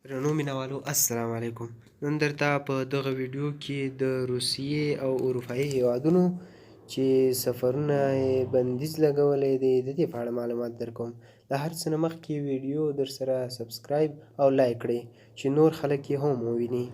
درنو مینوالو السلام علیکم. نن درته په دغه ویډیو کې د روسیې او اروپایي هیوادونو چې سفرونه یې بندیز لګولی دی د دې په اړه معلومات درکوم. له هر څه نه مخکې ویډیو درسره سبسکرایب او لایک کړئ چې نور خلک یې هم وویني.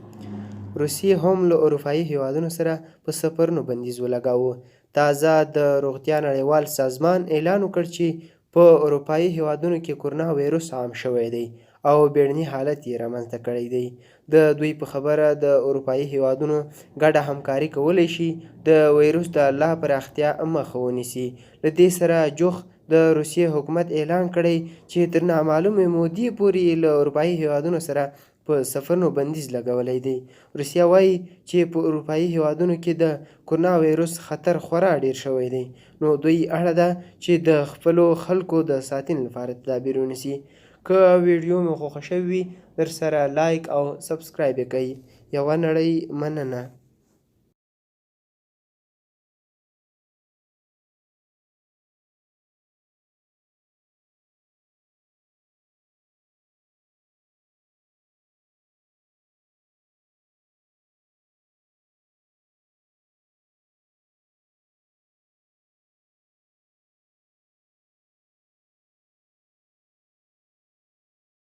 روسیې هم له اروپایي هیوادونو سره په سفرونو بندیز ولګاوه. تازه د روغتیا نړیوال سازمان اعلان وکړ چې په اروپایي هیوادونو کې کرونا ویروس عام شوی دی او بیړني حالت یې رامنځته کړی دی. د دوی په خبره د اروپایي هیوادونو ګډه همکاري کولی شي د ویروس د لا پراختیا مخه ونیسي. له دې سره جوخ د روسیې حکومت اعلان کړی چې تر نامعلومې مودې پورې له اروپایي هیوادونو سره په سفرونو بندیز لګولی دی. روسیه وایي چې په اروپایي هیوادونو کې د کرونا ویروس خطر خورا ډیر شوی دی، نو دوی اړه ده چې د خپلو خلکو د ساتنې لپاره تدابیر ونیسي. که ویډیو مو خوښه شوې وي درسره لایک او سبسکرایب یې کړئ. یوه نړۍ مننه.